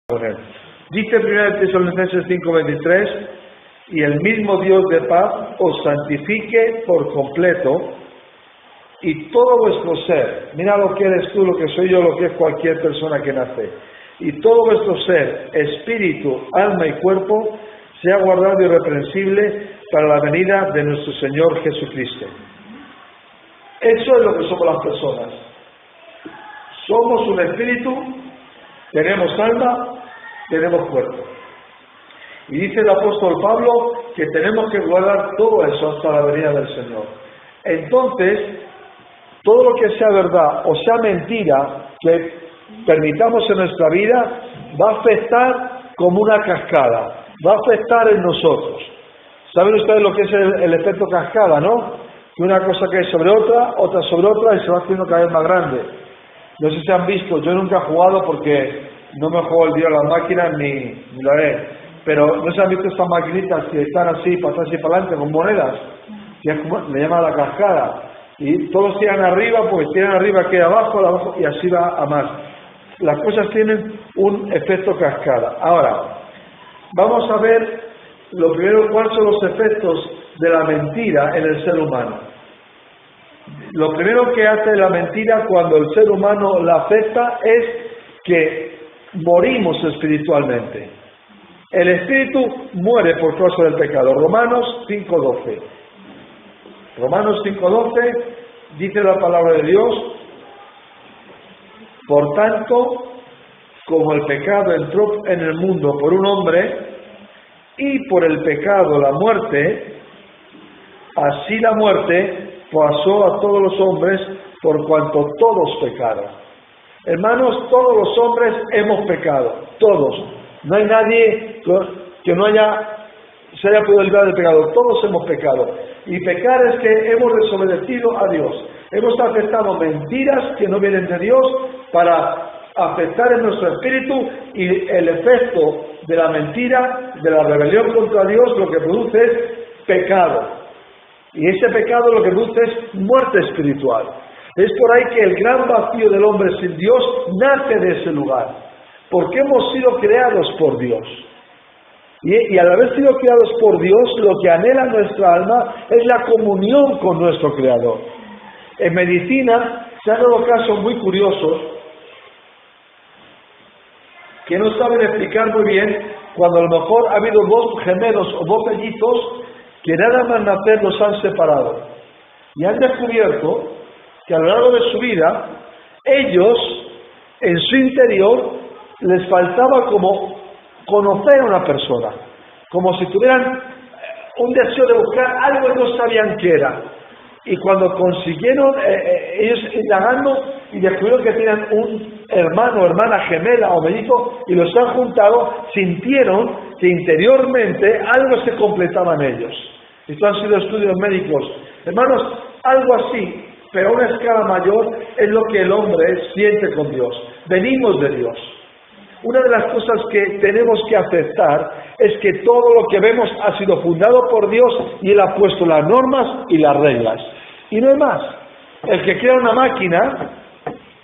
con él. Dice 1 Tesalonicenses 5:23, y el mismo Dios de paz os santifique por completo, y todo vuestro ser, mira lo que eres tú, lo que soy yo, lo que es cualquier persona que nace, y todo vuestro ser, espíritu, alma y cuerpo, sea guardado irreprensible para la venida de nuestro Señor Jesucristo. Eso es lo que somos las personas. Somos un espíritu, tenemos alma, tenemos cuerpo. Y dice el apóstol Pablo que tenemos que guardar todo eso hasta la venida del Señor. Entonces, todo lo que sea verdad o sea mentira que permitamos en nuestra vida va a afectar como una cascada, va a afectar en nosotros. ¿Saben ustedes lo que es el efecto cascada, no? Que una cosa cae sobre otra, otra sobre otra y se va haciendo cada vez más grande. No sé si han visto, yo nunca he jugado porque no me juego el día a las máquinas ni lo haré, pero no se han visto estas maquinitas que están así, para atrás y para adelante, con monedas, que es como, le llaman la cascada, y todos tiran arriba, pues tiran arriba, queda abajo, y así va a más. Las cosas tienen un efecto cascada. Ahora, vamos a ver lo primero, cuáles son los efectos de la mentira en el ser humano. Lo primero que hace la mentira cuando el ser humano la afecta es que morimos espiritualmente. El espíritu muere por causa del pecado. Romanos 5:12. Romanos 5:12 dice la palabra de Dios: por tanto, como el pecado entró en el mundo por un hombre, y por el pecado la muerte, así la muerte pasó a todos los hombres por cuanto todos pecaron. Hermanos, todos los hombres hemos pecado, todos. No hay nadie que no se haya podido librar del pecado, todos hemos pecado. Y pecar es que hemos desobedecido a Dios. Hemos aceptado mentiras que no vienen de Dios para afectar en nuestro espíritu, y el efecto de la mentira, de la rebelión contra Dios, lo que produce es pecado. Y ese pecado lo que produce es muerte espiritual. Es por ahí que el gran vacío del hombre sin Dios nace de ese lugar, porque hemos sido creados por Dios. Y al haber sido creados por Dios, lo que anhela nuestra alma es la comunión con nuestro Creador. En medicina se han dado casos muy curiosos que no saben explicar muy bien cuando a lo mejor ha habido dos gemelos o dos mellizos que nada más nacer los han separado. Y han descubierto que a lo largo de su vida, ellos, en su interior, les faltaba como conocer a una persona, como si tuvieran un deseo de buscar algo que no sabían qué era. Y cuando consiguieron, ellos indagando y descubrieron que tenían un hermano o hermana gemela o mellizo y los han juntado, sintieron que interiormente algo se completaba en ellos. Estos han sido estudios médicos. Hermanos, algo así, pero a una escala mayor, es lo que el hombre siente con Dios. Venimos de Dios. Una de las cosas que tenemos que aceptar es que todo lo que vemos ha sido fundado por Dios y Él ha puesto las normas y las reglas. Y no hay más. El que crea una máquina,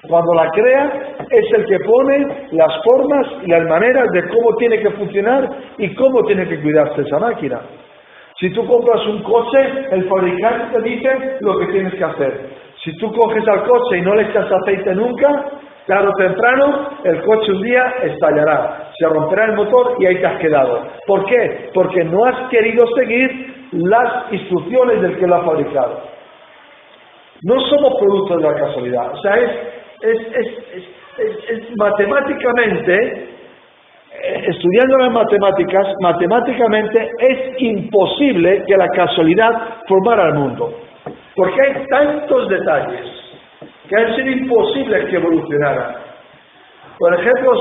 cuando la crea, es el que pone las formas y las maneras de cómo tiene que funcionar y cómo tiene que cuidarse esa máquina. Si tú compras un coche, el fabricante te dice lo que tienes que hacer. Si tú coges al coche y no le echas aceite nunca, tarde o temprano, el coche un día estallará, se romperá el motor y ahí te has quedado. ¿Por qué? Porque no has querido seguir las instrucciones del que lo ha fabricado. No somos productos de la casualidad. O sea, es matemáticamente, estudiando las matemáticas, matemáticamente es imposible que la casualidad formara el mundo. Porque hay tantos detalles que han sido imposibles que evolucionaran. Por ejemplo,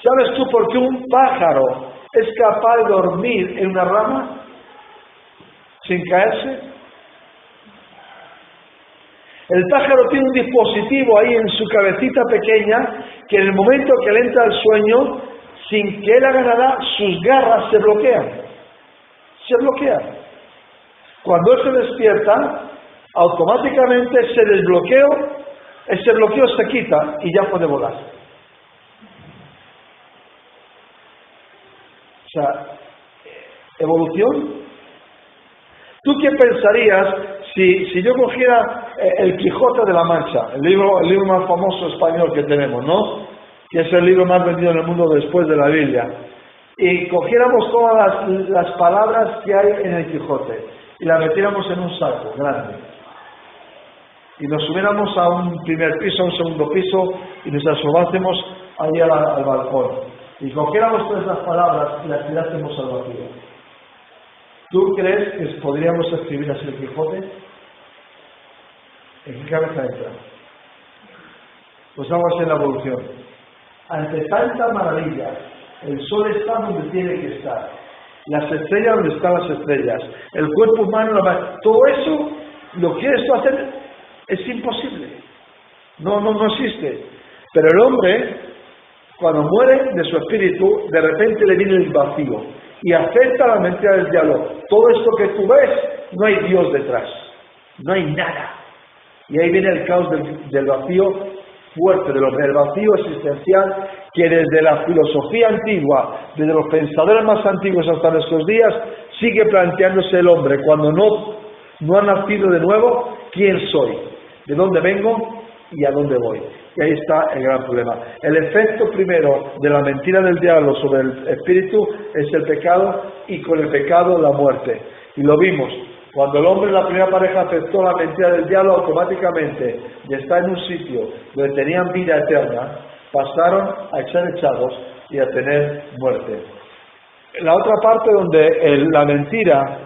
¿sabes tú por qué un pájaro es capaz de dormir en una rama sin caerse? El pájaro tiene un dispositivo ahí en su cabecita pequeña que en el momento que le entra el sueño, sin que él haga nada, sus garras se bloquean. Se bloquean. Cuando él se despierta, automáticamente ese bloqueo se quita y ya puede volar. O sea, ¿evolución? ¿Tú qué pensarías si yo cogiera el Quijote de la Mancha, el libro más famoso español que tenemos, ¿no? Que es el libro más vendido en el mundo después de la Biblia, y cogiéramos todas las palabras que hay en el Quijote y las metiéramos en un saco grande y nos subiéramos a un primer piso, a un segundo piso y nos asomásemos ahí al balcón y cogiéramos todas esas palabras y las tirásemos al vacío? ¿Tú crees que podríamos escribir así el Quijote? ¿En qué cabeza entra? Pues vamos a hacer la evolución. Ante tanta maravilla, el sol está donde tiene que estar, las estrellas donde están las estrellas, el cuerpo humano, todo eso, ¿lo quieres tú hacer? Es imposible. No existe. Pero el hombre, cuando muere de su espíritu, de repente le viene el vacío y acepta la mentira del diablo. Todo esto que tú ves, no hay Dios detrás, no hay nada. Y ahí viene el caos del vacío fuerte, del vacío existencial, que desde la filosofía antigua, desde los pensadores más antiguos hasta nuestros días, sigue planteándose el hombre, cuando no ha nacido de nuevo, ¿quién soy? ¿De dónde vengo? ¿Y a dónde voy? Y ahí está el gran problema. El efecto primero de la mentira del diablo sobre el espíritu es el pecado, y con el pecado la muerte. Y lo vimos. Cuando el hombre, la primera pareja, aceptó la mentira del diablo, automáticamente, de estar en un sitio donde tenían vida eterna, pasaron a ser echados y a tener muerte. La otra parte donde la mentira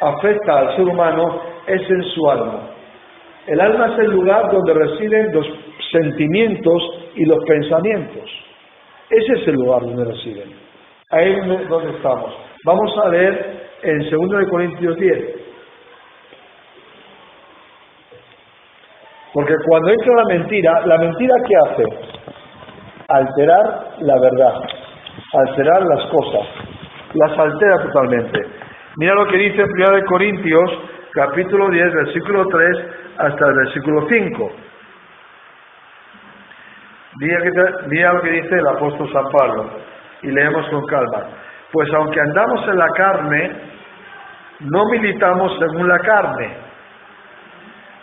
afecta al ser humano es en su alma. El alma es el lugar donde residen los sentimientos y los pensamientos. Ese es el lugar donde residen. Ahí es donde estamos. Vamos a leer en 2 Corintios 10. Porque cuando entra la mentira ¿qué hace? Alterar la verdad, alterar las cosas, las altera totalmente. Mira lo que dice en 1 Corintios, capítulo 10, versículo 3 hasta el versículo 5. Mira lo que dice el apóstol San Pablo, y leemos con calma. Pues aunque andamos en la carne, no militamos según la carne,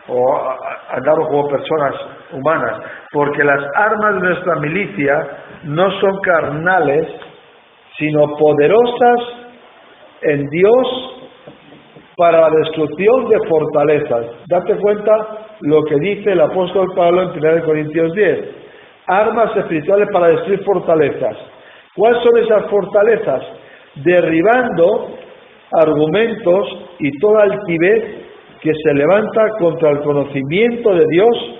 o andamos como personas humanas, porque las armas de nuestra milicia no son carnales, sino poderosas en Dios para la destrucción de fortalezas. Date cuenta lo que dice el apóstol Pablo en 1 Corintios 10. Armas espirituales para destruir fortalezas. ¿Cuáles son esas fortalezas? Derribando argumentos y toda altivez que se levanta contra el conocimiento de Dios,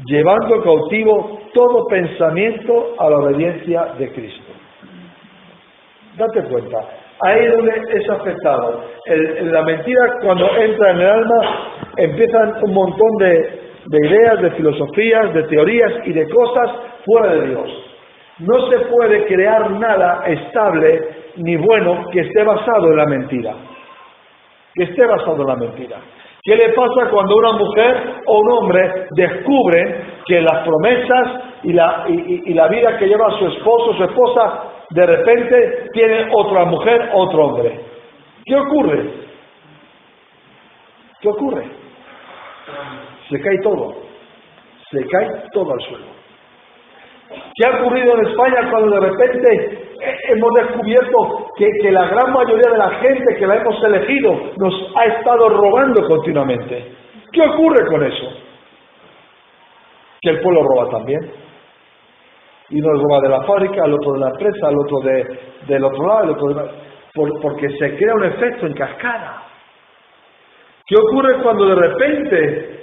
llevando cautivo todo pensamiento a la obediencia de Cristo. Date cuenta, ahí es donde es afectado. La mentira, cuando entra en el alma, empiezan un montón de ideas, de filosofías, de teorías y de cosas fuera de Dios. No se puede crear nada estable ni bueno que esté basado en la mentira. Que esté basado en la mentira. ¿Qué le pasa cuando una mujer o un hombre descubren que las promesas y la vida que lleva su esposo o su esposa, de repente tiene otra mujer, otro hombre? ¿Qué ocurre? ¿Qué ocurre? Se cae todo. Se cae todo al suelo. ¿Qué ha ocurrido en España cuando de repente hemos descubierto que la gran mayoría de la gente que la hemos elegido nos ha estado robando continuamente? ¿Qué ocurre con eso? Que el pueblo roba también. Y uno roba de la fábrica, el otro de la empresa, el otro del otro lado, el otro porque se crea un efecto en cascada. ¿Qué ocurre cuando de repente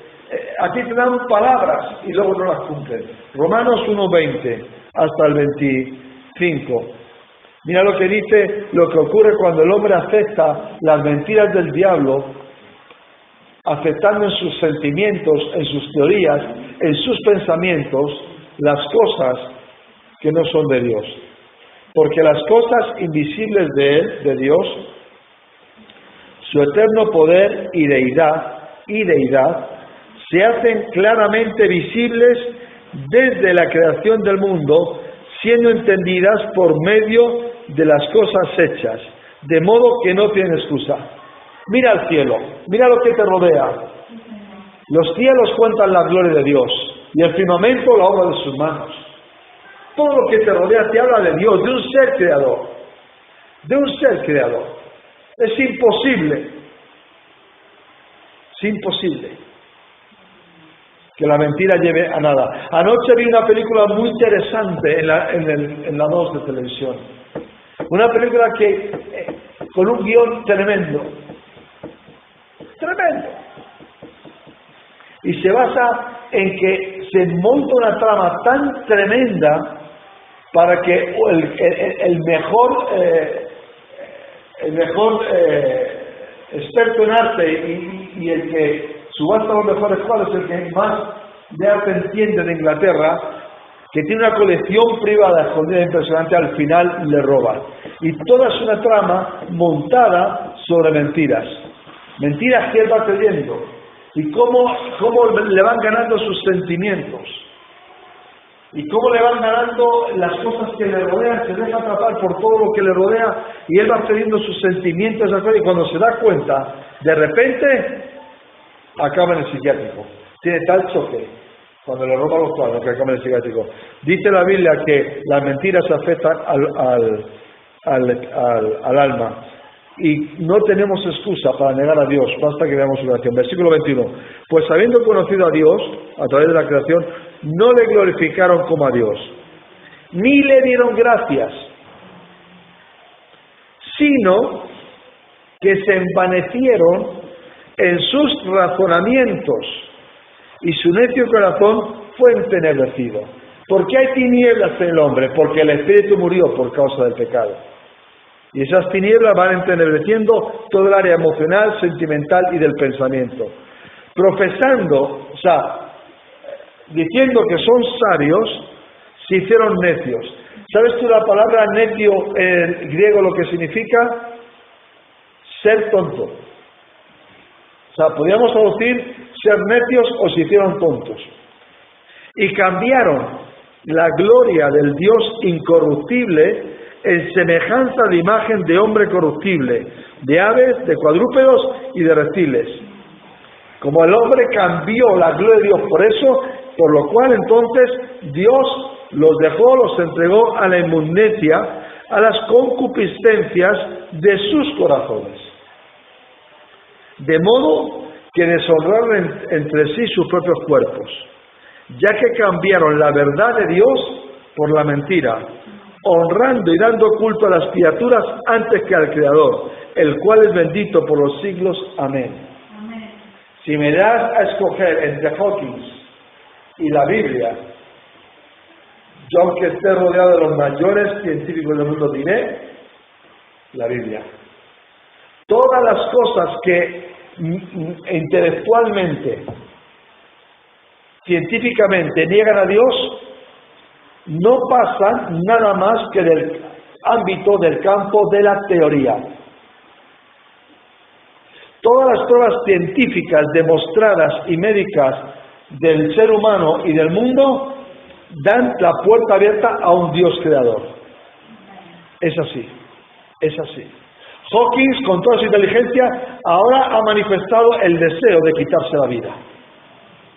a ti te dan palabras y luego no las cumplen? Romanos 1:20 hasta el 25. Mira lo que dice, lo que ocurre cuando el hombre acepta las mentiras del diablo, aceptando en sus sentimientos, en sus teorías, en sus pensamientos, las cosas que no son de Dios. Porque las cosas invisibles de Él, de Dios, su eterno poder y deidad, se hacen claramente visibles desde la creación del mundo, siendo entendidas por medio de las cosas hechas, de modo que no tiene excusa. Mira al cielo, mira lo que te rodea. Los cielos cuentan la gloria de Dios y el firmamento la obra de sus manos. Todo lo que te rodea te habla de Dios, de un ser creador. De un ser creador. Es imposible que la mentira lleve a nada. Anoche vi una película muy interesante en la 2 de televisión. Una película con un guión tremendo. Tremendo. Y se basa en que se monta una trama tan tremenda para que el mejor experto en arte y el que subasta los mejores cuadros, el que más de arte entiende de Inglaterra, que tiene una colección privada escondida impresionante, al final le roba. Y toda es una trama montada sobre mentiras. Mentiras que él va creyendo. Y cómo le van ganando sus sentimientos. Y cómo le van ganando las cosas que le rodean, se deja atrapar por todo lo que le rodea y él va perdiendo sus sentimientos y cuando se da cuenta, de repente acaba en el psiquiátrico. Tiene tal choque cuando le roban los cuadros que acaba en el psiquiátrico. Dice la Biblia que las mentiras afectan al alma y no tenemos excusa para negar a Dios, basta que veamos su creación. Versículo 21. Pues habiendo conocido a Dios a través de la creación, no le glorificaron como a Dios, ni le dieron gracias, sino que se envanecieron en sus razonamientos y su necio corazón fue entenebrecido. ¿Por qué hay tinieblas en el hombre? Porque el espíritu murió por causa del pecado. Y esas tinieblas van entenebreciendo todo el área emocional, sentimental y del pensamiento. Profesando, diciendo que son sabios, se hicieron necios. ¿Sabes tú la palabra necio en griego lo que significa? Ser tonto. Podríamos traducir ser necios o se hicieron tontos. Y cambiaron la gloria del Dios incorruptible en semejanza de imagen de hombre corruptible, de aves, de cuadrúpedos y de reptiles. Como el hombre cambió la gloria de Dios por eso, por lo cual entonces Dios los dejó, los entregó a la inmundicia, a las concupiscencias de sus corazones. De modo que deshonraron entre sí sus propios cuerpos, ya que cambiaron la verdad de Dios por la mentira, honrando y dando culto a las criaturas antes que al Creador, el cual es bendito por los siglos. Amén. Amén. Si me das a escoger entre Hawkins y la Biblia, yo aunque esté rodeado de los mayores científicos del mundo, diré la Biblia. Todas las cosas que intelectualmente, científicamente niegan a Dios, no pasan nada más que del ámbito del campo de la teoría. Todas las pruebas científicas demostradas y médicas del ser humano y del mundo dan la puerta abierta a un Dios creador. Es así, es así. Hawkins, con toda su inteligencia, ahora ha manifestado el deseo de quitarse la vida.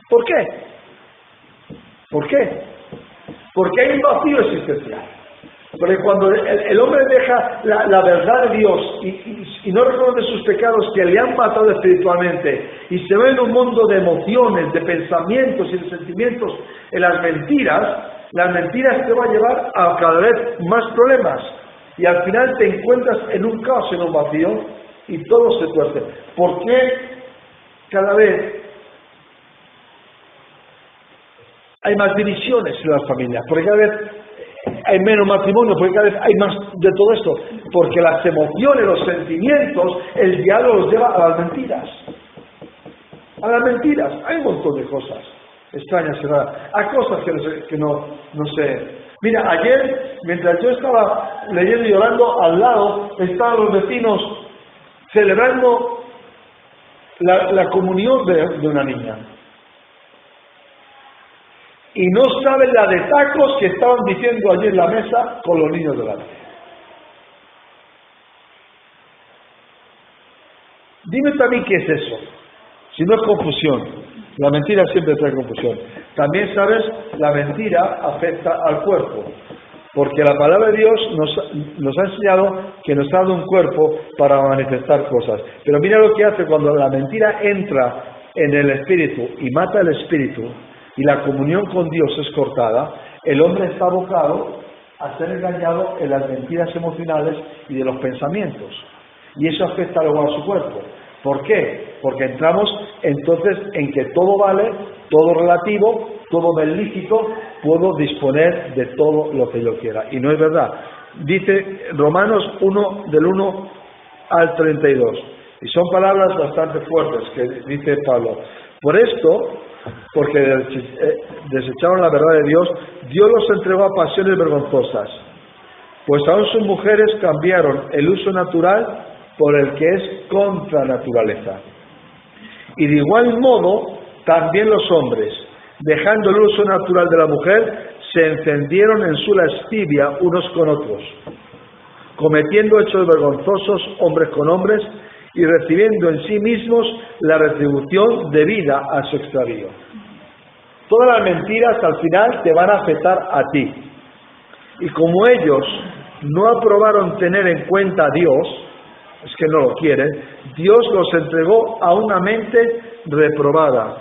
¿Por qué? ¿Por qué? Porque hay un vacío existencial. Porque cuando el hombre deja la verdad de Dios y no reconoce sus pecados que le han matado espiritualmente y se ve en un mundo de emociones, de pensamientos y de sentimientos, en las mentiras te van a llevar a cada vez más problemas. Y al final te encuentras en un caos, en un vacío, y todo se tuerce. ¿Por qué cada vez hay más divisiones en las familias? Porque cada vez hay menos matrimonio, porque cada vez hay más de todo esto. Porque las emociones, los sentimientos, el diablo los lleva a las mentiras. A las mentiras. Hay un montón de cosas extrañas y raras. Hay cosas que no sé. Mira, ayer, mientras yo estaba leyendo y orando, al lado estaban los vecinos celebrando la comunión de una niña. Y no saben la de tacos que estaban diciendo allí en la mesa con los niños delante. Dime también qué es eso. Si no es confusión. La mentira siempre trae confusión. También sabes, la mentira afecta al cuerpo. Porque la palabra de Dios nos ha enseñado que nos ha dado un cuerpo para manifestar cosas. Pero mira lo que hace cuando la mentira entra en el espíritu y mata el espíritu y la comunión con Dios es cortada, el hombre está abocado a ser engañado en las mentiras emocionales y de los pensamientos. Y eso afecta luego a su cuerpo. ¿Por qué? Porque entramos entonces en que todo vale, todo relativo, todo me es lícito, puedo disponer de todo lo que yo quiera. Y no es verdad. Dice Romanos 1, del 1 al 32. Y son palabras bastante fuertes que dice Pablo. Por esto, porque desecharon la verdad de Dios, Dios los entregó a pasiones vergonzosas. Pues aún sus mujeres cambiaron el uso natural por el que es contra naturaleza. Y de igual modo, también los hombres, dejando el uso natural de la mujer, se encendieron en su lascivia unos con otros, cometiendo hechos vergonzosos hombres con hombres y recibiendo en sí mismos la retribución debida a su extravío. Todas las mentiras al final te van a afectar a ti. Y como ellos no aprobaron tener en cuenta a Dios, es que no lo quieren, Dios los entregó a una mente reprobada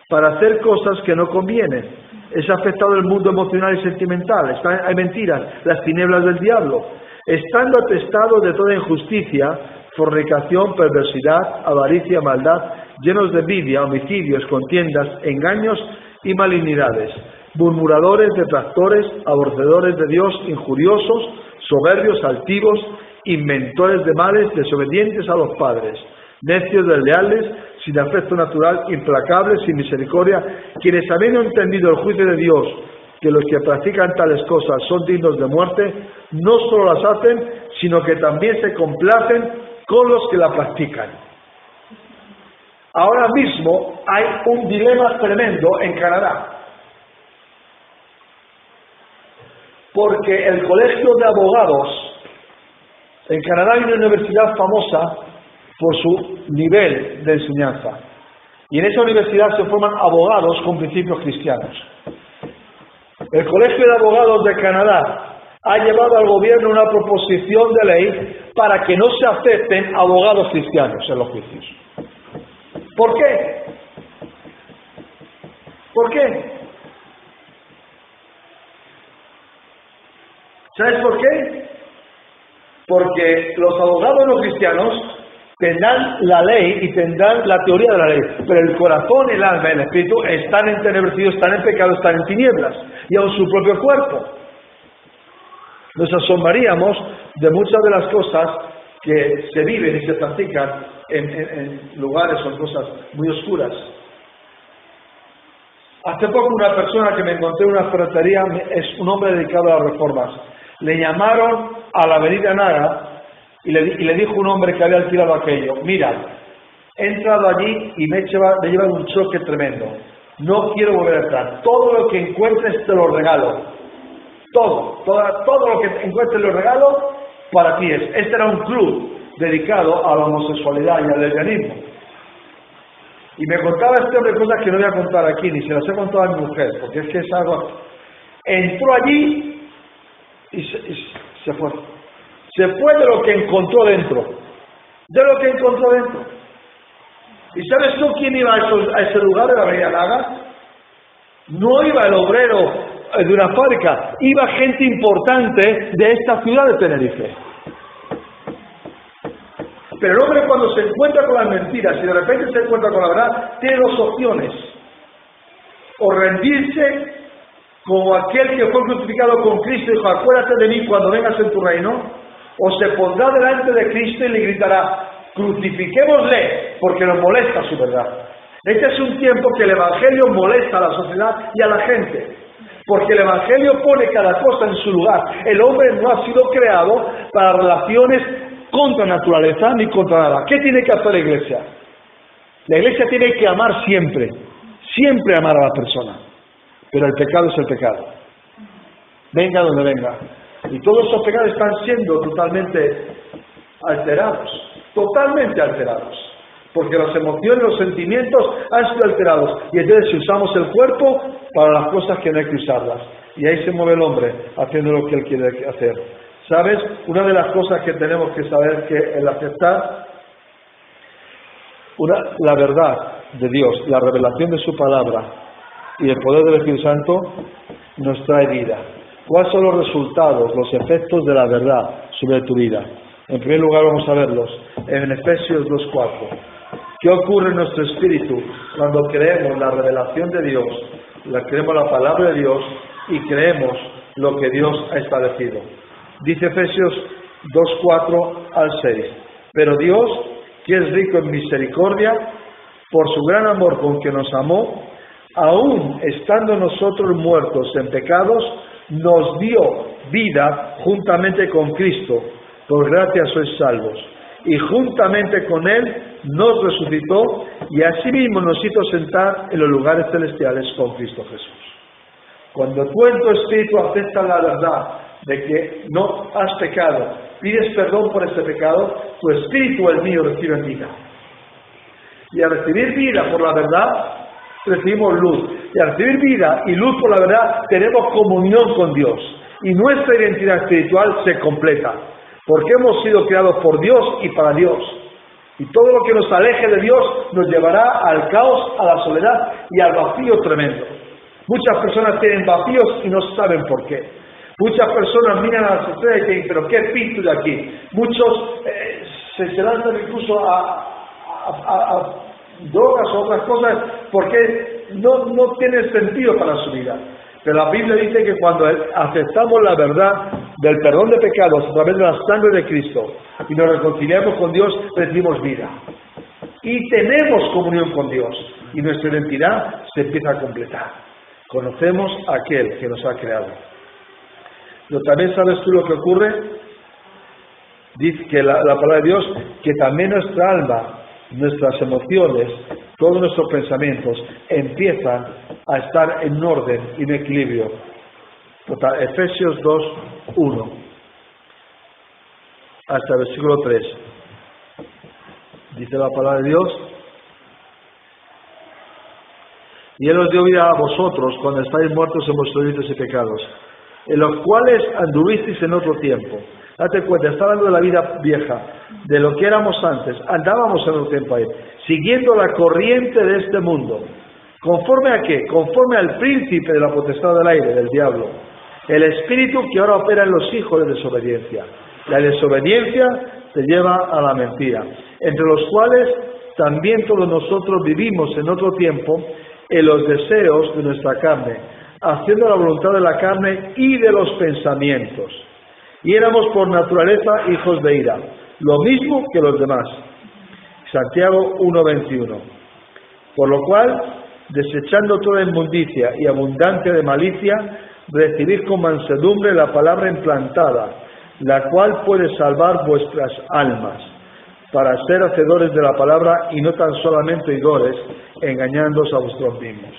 para hacer cosas que no convienen. Es afectado el mundo emocional y sentimental, hay mentiras, las tinieblas del diablo, estando atestados de toda injusticia, fornicación, perversidad, avaricia, maldad, llenos de envidia, homicidios, contiendas, engaños y malignidades, murmuradores, detractores, aborrecedores de Dios, injuriosos, soberbios, altivos, inventores de males, desobedientes a los padres, necios, desleales, sin afecto natural, implacables, sin misericordia, quienes habiendo entendido el juicio de Dios, que los que practican tales cosas son dignos de muerte, no solo las hacen, sino que también se complacen con los que la practican. Ahora mismo hay un dilema tremendo en Canadá, porque el Colegio de Abogados en Canadá hay una universidad famosa por su nivel de enseñanza. Y en esa universidad se forman abogados con principios cristianos. El Colegio de Abogados de Canadá ha llevado al gobierno una proposición de ley para que no se acepten abogados cristianos en los juicios. ¿Por qué? ¿Por qué? ¿Sabes por qué? Porque los abogados no cristianos tendrán la ley y tendrán la teoría de la ley, pero el corazón, el alma y el espíritu están entenebrecidos, están en pecado, están en tinieblas, y aun su propio cuerpo. Nos asombraríamos de muchas de las cosas que se viven y se practican en lugares o en cosas muy oscuras. Hace poco una persona que me encontré en una ferretería, es un hombre dedicado a las reformas, le llamaron a la avenida Naga y le dijo un hombre que había alquilado aquello: mira, he entrado allí y me he llevado un choque tremendo, no quiero volver a entrar, todo lo que encuentres te lo regalo, todo lo que encuentres lo regalo para ti. Este era un club dedicado a la homosexualidad y al lesbianismo, y me contaba este hombre cosas que no voy a contar aquí, ni se las he contado a mi mujer, porque es que es algo. Entró allí y se fue. Se fue de lo que encontró dentro. De lo que encontró dentro. ¿Y sabes tú quién iba a ese lugar de la Avenida Naga? No iba el obrero de una fábrica, iba gente importante de esta ciudad de Tenerife. Pero el hombre, cuando se encuentra con las mentiras y de repente se encuentra con la verdad, tiene dos opciones: o rendirse como aquel que fue crucificado con Cristo y dijo: acuérdate de mí cuando vengas en tu reino, o se pondrá delante de Cristo y le gritará: crucifiquémosle, porque nos molesta su verdad. Este es un tiempo que el Evangelio molesta a la sociedad y a la gente, porque el Evangelio pone cada cosa en su lugar. El hombre no ha sido creado para relaciones contra naturaleza ni contra nada. ¿Qué tiene que hacer la Iglesia? La Iglesia tiene que amar siempre, siempre amar a la persona, pero el pecado es el pecado, venga donde venga. Y todos esos pecados están siendo totalmente alterados. totalmente alterados, porque las emociones, los sentimientos han sido alterados, y entonces usamos el cuerpo para las cosas que no hay que usarlas, y ahí se mueve el hombre haciendo lo que él quiere hacer. ¿Sabes? Una de las cosas que tenemos que saber que el aceptar la verdad de Dios, la revelación de su palabra y el poder del Espíritu Santo nos trae vida. ¿Cuáles son los resultados, los efectos de la verdad sobre tu vida? En primer lugar vamos a verlos en Efesios 2:4. ¿Qué ocurre en nuestro espíritu cuando creemos la revelación de Dios, creemos la palabra de Dios y creemos lo que Dios ha establecido? Dice Efesios 2:4 al 6. Pero Dios, que es rico en misericordia, por su gran amor con que nos amó, aún estando nosotros muertos en pecados, nos dio vida juntamente con Cristo. Por gracia sois salvos. Y juntamente con Él nos resucitó y asimismo nos hizo sentar en los lugares celestiales con Cristo Jesús. Cuando tú en tu espíritu aceptas la verdad de que no has pecado, pides perdón por ese pecado, tu espíritu, el mío, recibe vida. Y al recibir vida por la verdad, recibimos luz. Y al recibir vida y luz por la verdad, tenemos comunión con Dios. Y nuestra identidad espiritual se completa. Porque hemos sido creados por Dios y para Dios. Y todo lo que nos aleje de Dios nos llevará al caos, a la soledad y al vacío tremendo. Muchas personas tienen vacíos y no saben por qué. Muchas personas miran a las estrellas y dicen, pero qué espíritu de aquí. Muchos se lanzan incluso a drogas o otras cosas porque no tienen sentido para su vida. Pero la Biblia dice que cuando aceptamos la verdad del perdón de pecados a través de la sangre de Cristo y nos reconciliamos con Dios, recibimos vida. Y tenemos comunión con Dios y nuestra identidad se empieza a completar. Conocemos a aquel que nos ha creado. Pero también sabes tú lo que ocurre. Dice que la palabra de Dios, que también nuestra alma, nuestras emociones, todos nuestros pensamientos empiezan a estar en orden y en equilibrio. Total, Efesios 2:1 hasta el versículo 3. Dice la palabra de Dios: y Él os dio vida a vosotros cuando estáis muertos en vuestros delitos y pecados, en los cuales anduvisteis en otro tiempo. Date cuenta, está hablando de la vida vieja, de lo que éramos antes. Andábamos en otro tiempo ahí, siguiendo la corriente de este mundo. ¿Conforme a qué? Conforme al príncipe de la potestad del aire, del diablo. El espíritu que ahora opera en los hijos de desobediencia. La desobediencia te lleva a la mentira. Entre los cuales también todos nosotros vivimos en otro tiempo en los deseos de nuestra carne, haciendo la voluntad de la carne y de los pensamientos. Y éramos por naturaleza hijos de ira, lo mismo que los demás. Santiago 1:21. Por lo cual, desechando toda inmundicia y abundancia de malicia, recibid con mansedumbre la palabra implantada, la cual puede salvar vuestras almas, para ser hacedores de la palabra y no tan solamente oidores, engañándoos a vosotros mismos.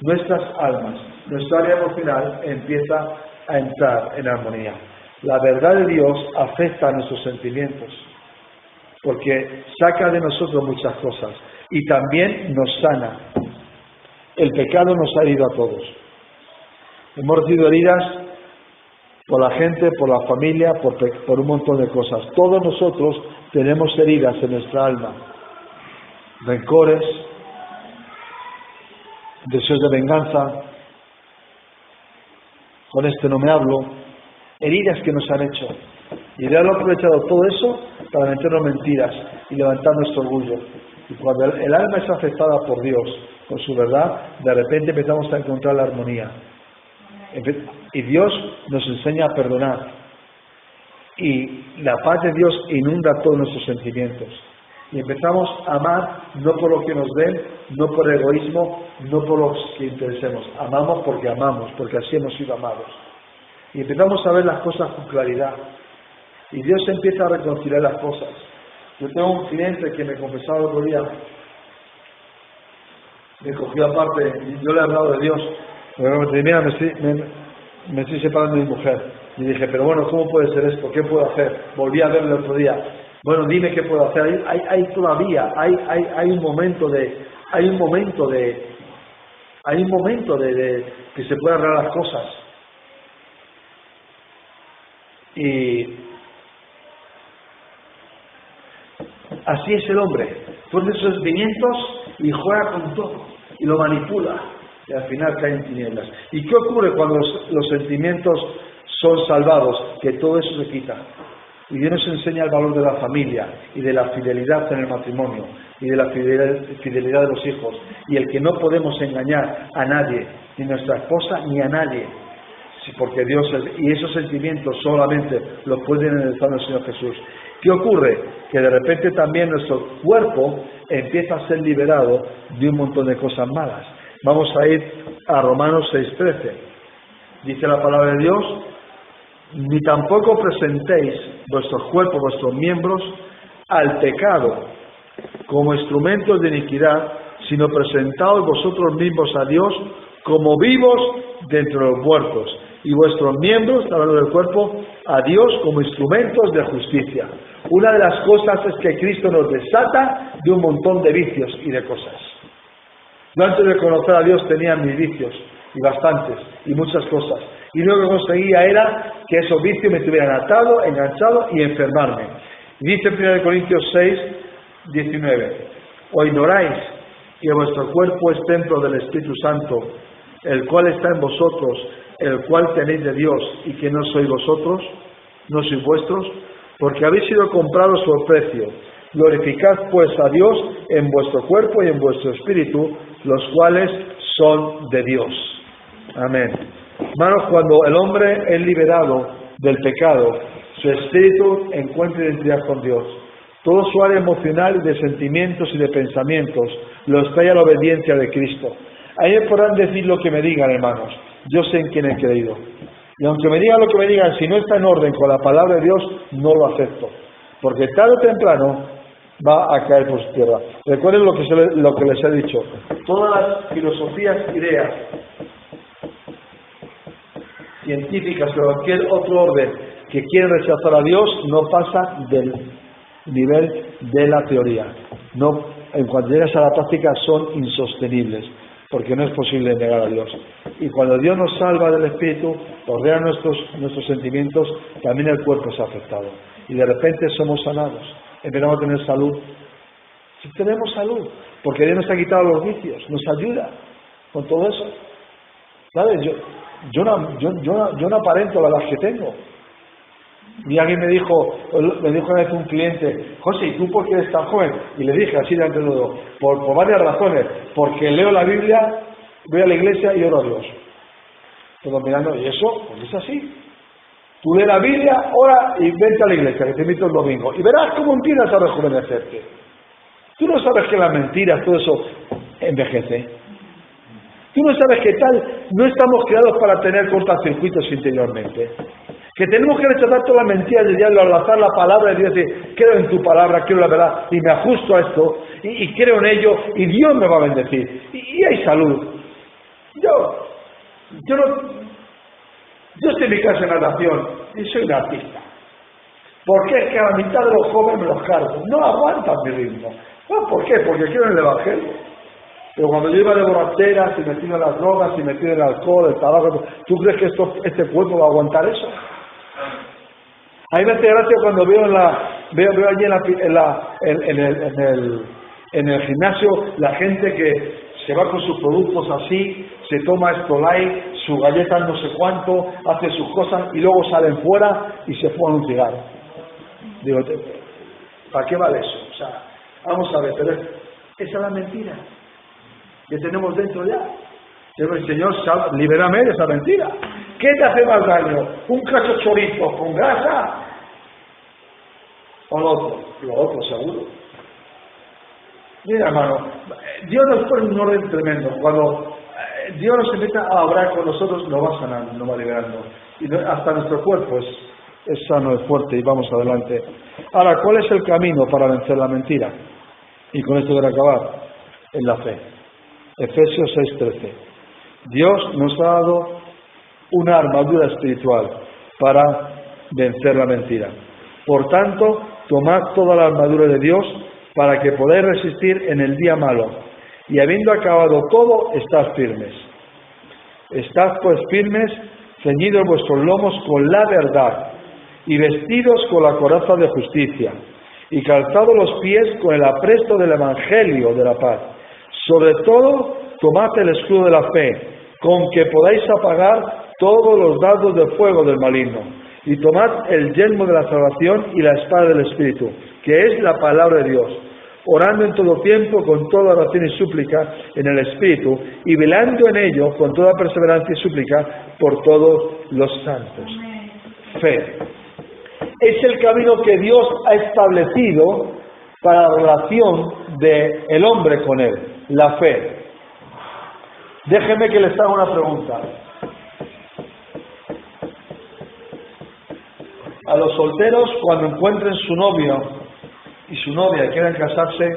Nuestras almas, nuestra área emocional empieza a entrar en armonía. La verdad de Dios afecta a nuestros sentimientos, porque saca de nosotros muchas cosas y también nos sana. El pecado nos ha herido a todos. Hemos recibido heridas por la gente, por la familia, por un montón de cosas. Todos nosotros tenemos heridas en nuestra alma, rencores, deseos de venganza, con este no me hablo, heridas que nos han hecho. Y Dios ha aprovechado todo eso para meternos mentiras y levantar nuestro orgullo. Y cuando el alma es afectada por Dios, con su verdad, de repente empezamos a encontrar la armonía. Y Dios nos enseña a perdonar. Y la paz de Dios inunda todos nuestros sentimientos. Y empezamos a amar no por lo que nos den, no por egoísmo, no por los que interesemos. Amamos, porque así hemos sido amados. Y empezamos a ver las cosas con claridad. Y Dios empieza a reconciliar las cosas. Yo tengo un cliente que me confesaba el otro día, me cogió aparte, y yo le he hablado de Dios. Mira, me estoy separando de mi mujer. Y dije, pero bueno, ¿cómo puede ser esto? ¿Qué puedo hacer? Volví a verlo el otro día. Bueno, dime qué puedo hacer. Hay todavía, hay un momento de que se puede arreglar las cosas. Y así es el hombre. Pone sus sentimientos y juega con todo. Y lo manipula. Y al final cae en tinieblas. ¿Y qué ocurre cuando los sentimientos son salvados? Que todo eso se quita. Y Dios nos enseña el valor de la familia y de la fidelidad en el matrimonio y de la fidelidad de los hijos. Y el que no podemos engañar a nadie, ni a nuestra esposa, ni a nadie. Sí, porque Dios, y esos sentimientos solamente los puede analizar el Señor Jesús. ¿Qué ocurre? Que de repente también nuestro cuerpo empieza a ser liberado de un montón de cosas malas. Vamos a ir a Romanos 6:13. Dice la palabra de Dios: ni tampoco presentéis vuestros cuerpos, vuestros miembros, al pecado como instrumentos de iniquidad, sino presentaos vosotros mismos a Dios como vivos dentro de los muertos, y vuestros miembros, hablando del cuerpo, a Dios como instrumentos de justicia. Una de las cosas es que Cristo nos desata de un montón de vicios y de cosas. Yo antes de conocer a Dios tenía mis vicios, y bastantes, y muchas cosas. Y lo que conseguía era que esos vicios me estuvieran atado, enganchado y enfermarme. Y dice en 1 Corintios 6:19: ¿o ignoráis que vuestro cuerpo es templo del Espíritu Santo, el cual está en vosotros, el cual tenéis de Dios, y que no sois vosotros, no sois vuestros? Porque habéis sido comprados por precio. Glorificad pues a Dios en vuestro cuerpo y en vuestro espíritu, los cuales son de Dios. Amén. Hermanos, cuando el hombre es liberado del pecado, su espíritu encuentra identidad con Dios. Todo su área emocional de sentimientos y de pensamientos lo extrae a la obediencia de Cristo. Ahí me podrán decir lo que me digan, hermanos. Yo sé en quién he creído. Y aunque me digan lo que me digan, si no está en orden con la palabra de Dios, no lo acepto. Porque tarde o temprano va a caer por su tierra. Recuerden lo que les he dicho. Todas las filosofías, ideas científicas o cualquier otro orden que quieren rechazar a Dios no pasa del nivel de la teoría. No, en cuanto llegas a la práctica son insostenibles, porque no es posible negar a Dios. Y cuando Dios nos salva del espíritu, ordena nuestros sentimientos, también el cuerpo es afectado. Y de repente somos sanados, empezamos a tener salud. Si tenemos salud, porque Dios nos ha quitado los vicios, nos ayuda con todo eso. ¿Sabes? Yo no aparento la edad que tengo. Y alguien me dijo una vez un cliente: José, ¿y tú por qué eres tan joven? Y le dije así de antemano: por varias razones. Porque leo la Biblia, voy a la iglesia y oro a Dios. Todo mirando, ¿y eso? Pues es así. Tú lees la Biblia, ora y vente a la iglesia, que te invito el domingo. Y verás cómo empiezas a rejuvenecerte. Tú no sabes que las mentiras, todo eso, envejece. Tú no sabes que no estamos creados para tener cortocircuitos interiormente. Que tenemos que rechazar todas las mentiras del diablo, abrazar la palabra de Dios y decir: creo en tu palabra, quiero la verdad, y me ajusto a esto, y creo en ello, y Dios me va a bendecir. Y hay salud. Yo estoy en mi casa de natación, y soy un artista. ¿Por qué? Es que a la mitad de los jóvenes me los cargo. No aguantan mi ritmo. ¿Por qué? Porque quiero el evangelio. Pero cuando yo iba de borracheras, y metido en las drogas, y metido en el alcohol, el tabaco, ¿tú crees que este cuerpo va a aguantar eso? A mí me hace gracia cuando veo allí en el gimnasio la gente que se va con sus productos así, se toma Estolai, su galleta no sé cuánto, hace sus cosas y luego salen fuera y se fuman un cigarro. Digo, ¿para qué vale eso? O sea, vamos a ver, pero esa es la mentira que tenemos dentro ya. El Señor, libérame de esa mentira. ¿Qué te hace más daño? ¿Un cacho chorizo con grasa? ¿O lo otro? Lo otro, seguro. Mira, hermano, Dios nos pone un orden tremendo. Cuando Dios nos empieza a obrar con nosotros, nos va sanando, nos va liberando. Y hasta nuestro cuerpo es sano, es fuerte, y vamos adelante. Ahora, ¿cuál es el camino para vencer la mentira? Y con esto quiero acabar. En la fe. Efesios 6:13. Dios nos ha dado una armadura espiritual para vencer la mentira. Por tanto, tomad toda la armadura de Dios para que podáis resistir en el día malo, y habiendo acabado todo, estad firmes. Estad pues firmes, ceñidos vuestros lomos con la verdad, y vestidos con la coraza de justicia, y calzados los pies con el apresto del Evangelio de la paz. Sobre todo, tomad el escudo de la fe, con que podáis apagar todos los dardos de fuego del maligno, y tomad el yelmo de la salvación y la espada del Espíritu, que es la palabra de Dios, orando en todo tiempo con toda oración y súplica en el Espíritu, y velando en ello con toda perseverancia y súplica por todos los santos. Fe. Es el camino que Dios ha establecido para la relación del hombre con Él, la fe. Déjenme que les haga una pregunta. A los solteros, cuando encuentren su novio y su novia quieran casarse,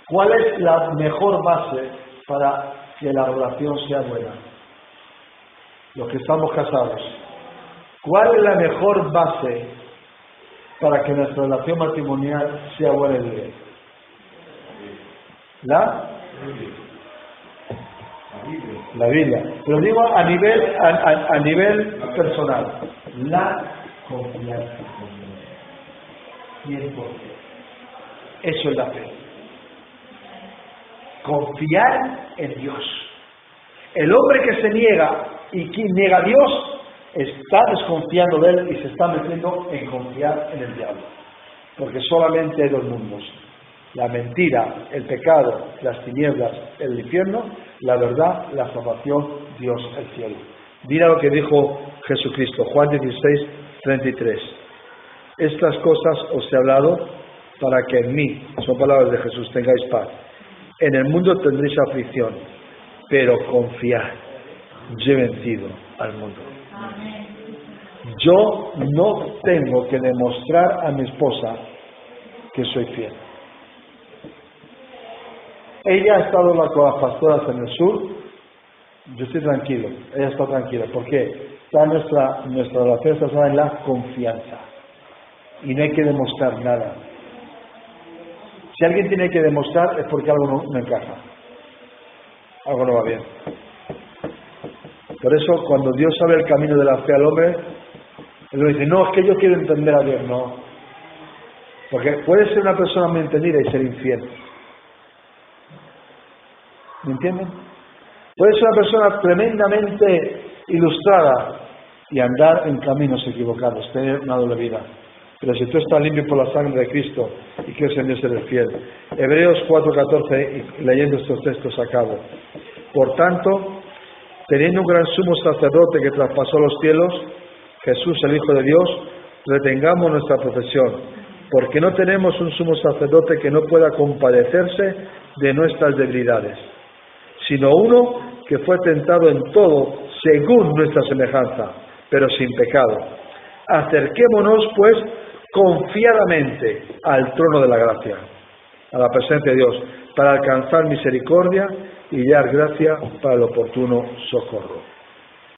¿cuál es la mejor base para que la relación sea buena? Los que estamos casados. ¿Cuál es la mejor base para que nuestra relación matrimonial sea buena y libre? La Biblia. Pero digo a nivel personal. La confianza con Dios. 100%. Eso es la fe. Confiar en Dios. El hombre que se niega y quien niega a Dios está desconfiando de Él y se está metiendo en confiar en el diablo. Porque solamente hay dos mundos. La mentira, el pecado, las tinieblas, el infierno, la verdad, la salvación, Dios, el cielo. Mira lo que dijo Jesucristo, Juan 16, 33. Estas cosas os he hablado para que en mí, son palabras de Jesús, tengáis paz. En el mundo tendréis aflicción, pero confiad, yo he vencido al mundo. Yo no tengo que demostrar a mi esposa que soy fiel. Ella ha estado con las pastoras en el sur, yo estoy tranquilo, ella está tranquila. ¿Por qué? Está nuestra relación está basada en la confianza. Y no hay que demostrar nada. Si alguien tiene que demostrar es porque algo no encaja. Algo no va bien. Por eso, cuando Dios sabe el camino de la fe al hombre, Él le dice, no, es que yo quiero entender a Dios. No. Porque puede ser una persona muy entendida y ser infiel. ¿Me entienden? Puede ser una persona tremendamente ilustrada y andar en caminos equivocados, tener una doble vida. Pero si tú estás limpio por la sangre de Cristo y crees en Dios, eres fiel. Hebreos 4:14, y leyendo estos textos acabo. Por tanto, teniendo un gran sumo sacerdote que traspasó los cielos, Jesús, el Hijo de Dios, retengamos nuestra profesión, porque no tenemos un sumo sacerdote que no pueda compadecerse de nuestras debilidades, sino uno que fue tentado en todo según nuestra semejanza, pero sin pecado. Acerquémonos, pues, confiadamente al trono de la gracia, a la presencia de Dios, para alcanzar misericordia y hallar gracia para el oportuno socorro.